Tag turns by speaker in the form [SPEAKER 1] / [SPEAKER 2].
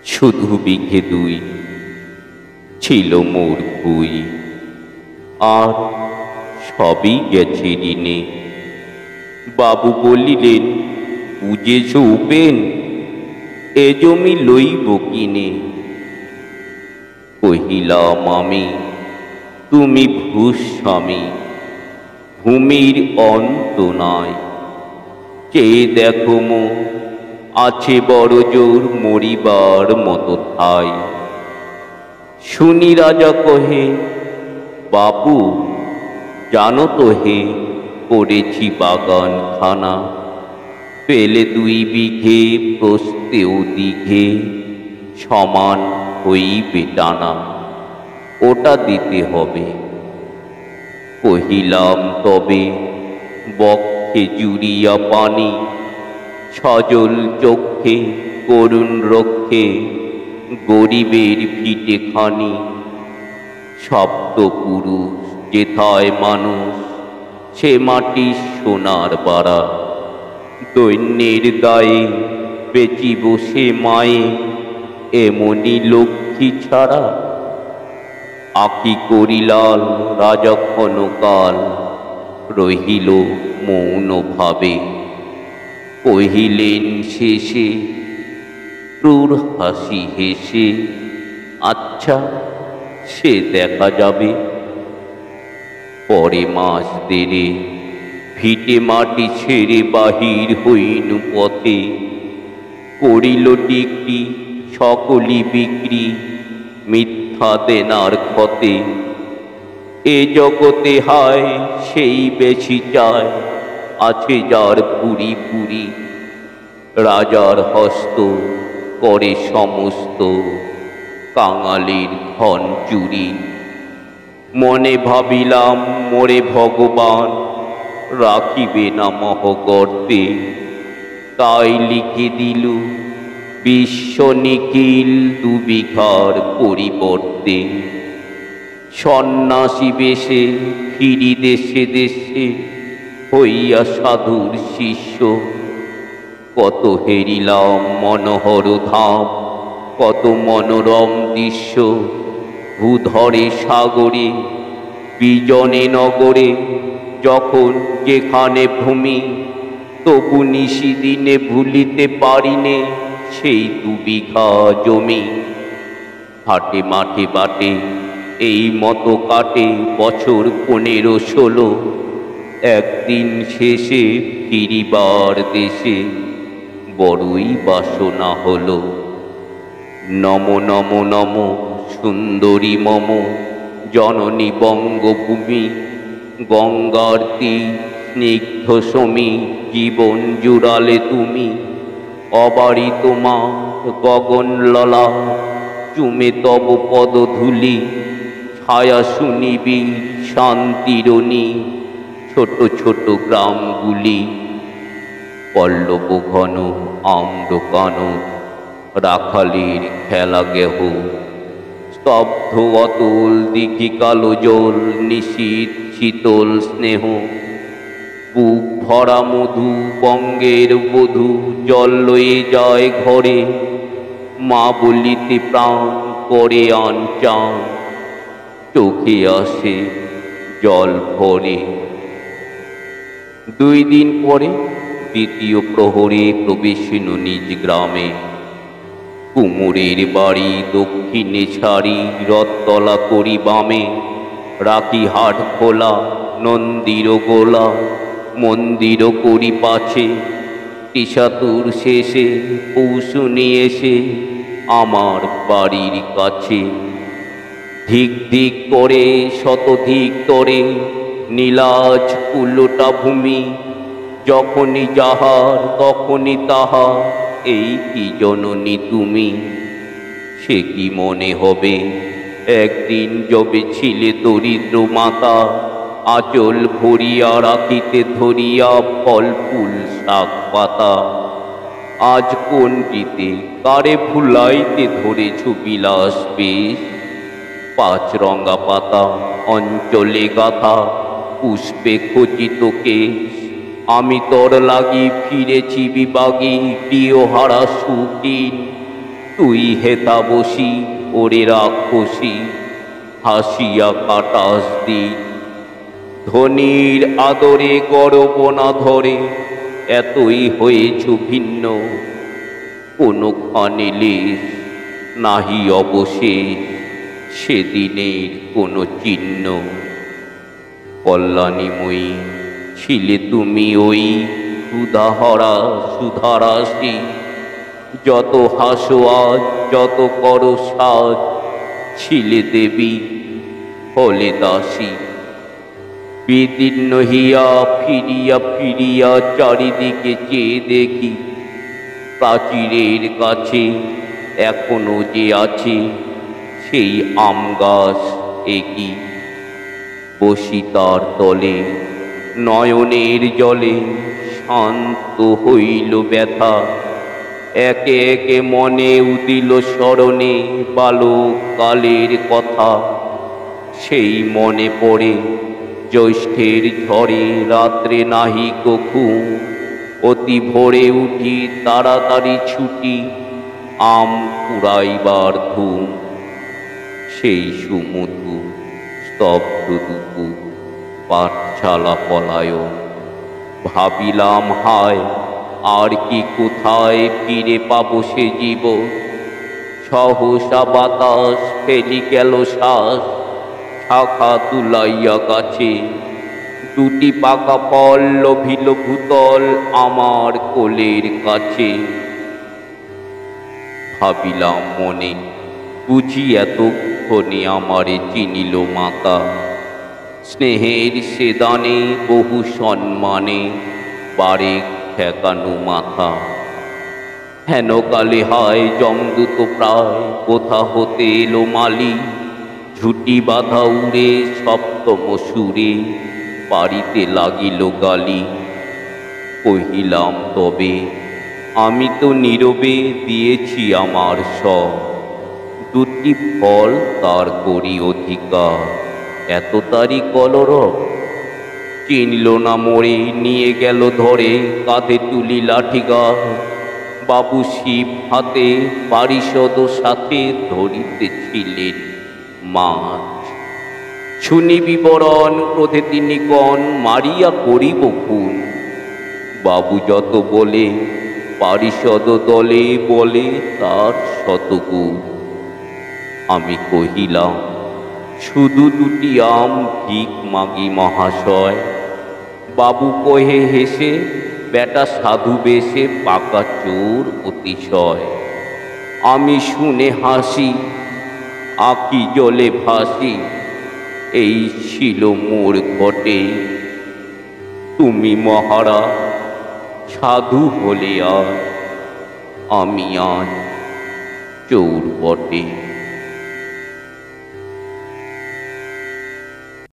[SPEAKER 1] শুধু বিঘে দুই ছিল মোর ভুই, আর সবই গেছে ঋণে। বাবু বলিলেন, বুঝেছ উপেন, এ জমি লইব কিনে। কহিলাম আমি, তুমি ভূস্বামী, ভূমির অন্ত নাই। চেয়ে দেখো মো, আছে বড় জোর মরিবার মতো ঠাই। শুনি রাজা কহে, বাবু জানো তো হে, করেছি বাগান খানা। পেলে 2 বিঘে প্রস্তেও দিঘে, সমান হইবে টানা, ওটা দিতে হবে। কহিলাম তবে বক্ষে জুড়িয়া পানি, সজল চক্ষে করুণ রক্ষে গরিবের ভিটে খানি। সপ্তপুরুষ যেথায় মানুষ, সে মাটি সোনার বাড়া। দৈন্যের দায়ে বেচিব সে মায়ে, এমনি লক্ষ্মী ছাড়া। আঁকি করিলাল রাজা ক্ষণকাল, রহিল মৌন ভাবে। কহিলেন শেষে ক্রূর হাসি হেসে, আচ্ছা সে দেখা যাবে। পরে মাস দেড়ে ভিটে মাটি ছেড়ে বাহির হইনু পথে। করিল ডিক্রি সকলি বিক্রি, মিথ্যা দেনার ক্ষতে। এ জগতে হায় সেই বেশি চায়, আছে যার পুরি পুরি। রাজার হস্ত করে সমস্ত, কাঙালির ধন চুরি। মনে ভাবিলাম মোরে ভগবান, রাখিবে না মহগর্তে। তাই লিখে দিল বিশ্ব নিখিল 2 বিঘার পরিবর্তে। সন্ন্যাসী বেশে ফিরি দেশে দেশে, হইয়া সাধুর শিষ্য। কত হেরিলাম মনোহর ধাম, কত মনোরম দৃশ্য। ভূধরে সাগরে বিজনে নগরে, যখন যেখানে ভূমি। তবু নিশিদিনে ভুলিতে পারিনে সেই 2 বিঘা জমি। হাটে মাঠে বাটে এই মতো কাটে বছর 15-16। একদিন শেষে ফিরিবার দেশে, বড়ই বাসনা হলো। নম নম নম সুন্দরী মম, জননী বঙ্গভূমি। গঙ্গার তীর স্নিগ্ধ সমী, জীবন জুড়ালে তুমি। অবারি তোমার গগন ললা, চুমে তব পদধূলি। ছায়া শুনিবি শান্তিরণী, ছোট ছোট গ্রামগুলি। পল্লব ঘন আম্র কানন, রাখালির খেলা গেহ। স্তব্ধ অতল দিঘি কালো জল, নিশীথ শীতল স্নেহ। বুক ভরা মধু বঙ্গের বধূ, জল লয়ে যায় ঘরে। মা বলিতে প্রাণ করে আনচান, চোখে আসে জল ভরে। 2 দিন পরে দ্বিতীয় প্রহরে প্রবেশিল নিজ গ্রামে। কুমুরের বাড়ি দক্ষিণে ছাড়ি, রথতলা করি বামে। রাখি হাট খোলা, নন্দীর গোলা, মন্দির করি পাছে। টিসাতুর শেষে পৌঁছুনি এসে আমার বাড়ির কাছে। ধিক ধিক করে শতধিক তরে, নীলাজ কুলোটা ভূমি। যখনই যাহার তখনই তাহার, এই কি জননী তুমি। সে কি মনে হবে একদিন যবে ছিলে দরিদ্র মাতা। আঁচল ভরিয়া রাখিতে ধরিয়া ফল ফুল শাক পাতা। আজ কোনটিতে কারে ভুলাইতে ধরেছ বিলাস বেশ। 5 রঙা পাতা অঞ্চলে গাথা, পুষ্পে খচিত কেশ। আমি তোর লাগি ফিরেছি বিবাগী, প্রিয় হারা সুখীন। তুই হেতা বসি ওরে রাক্ষসী, হাসিয়া কাটাস দিন। ধনির আদরে গরব না ধরে, এতই হয়েছ ভিন্ন। কোনোখানে লেশ নাহি অবশেষ, সেদিনের কোনো চিহ্ন। কল্যাণীময়ী ছিলে তুমি ওই সুধাহরা সুধারাশি। যত হাসো আজ, যত করো সাজ, ছিলে দেবী হলে দাসী। বিদীর্ণ হিয়া ফিরিয়া ফিরিয়া চারিদিকে চেয়ে দেখি, প্রাচীরের কাছে এখনো যে আছে সেই আম গাছ একই। বসি তার তলে নয়নের জলে, শান্ত হইল ব্যথা। একে একে মনে উদিল স্মরণে বালক কালের কথা। সেই মনে পড়ে জ্যৈষ্ঠের ঝড়ে রাত্রে নাহি ঘুম। অতি ভোরে উঠি তাড়াতাড়ি ছুটি, আম কুড়াইবার ধুম। সেই সুমধু স্তব্ধ দুপুর, পাঠশালা পলায়ন। ভাবিলাম হায়, আর কি কোথায় ফিরে পাবো সে জীবন। সহসা বাতাস ফেলি গেল শ্বাস, শাখা তুলাইয়া গাছে। দুটি পাকা ফল লোভিল ভূতল আমার কোলের কাছে। ভাবিলাম মনে, বুঝি এতক্ষণে আমারে চিনিল মাতা। স্নেহের সে দানে বহু সম্মানে বারে ঠেকানো মাথা। হেন কালে হায় জমদূত প্রায়, কোথা হতে এলো মালি। ঝুটি বাঁধা উড়ে সপ্তম সুরে, পারিতে লাগিল গালি। কহিলাম তবে, আমি তো নীরবে দিয়েছি আমার সব। দুটি ফল তার করি অধিকার, এত তারি কলরব। চিনল না মোড়ে, নিয়ে গেল ধরে, কাঁধে তুলি লাঠিগাছ। বাবু শিব হাতে, পারিষদ সাথে ধরিতেছিলেন মাছ। শুনি বিবরণ, ক্রোধে তিনি কন, মারিয়া করিব খুন। বাবু যত বলে, পারিষদ দলে বলে তার শতগুণ। আমি কহিলাম, শুধু দুটি আম ভিক মাগি মহাশয়। বাবু কহে হেসে, বেটা সাধু বেশে পাকা চোর অতিশয়। আমি শুনে হাসি, আঁখি জলে ভাসি। এই ছিল মোর ঘটে, তুমি মহারাজ সাধু হলে আর আমি আজ চোর বটে।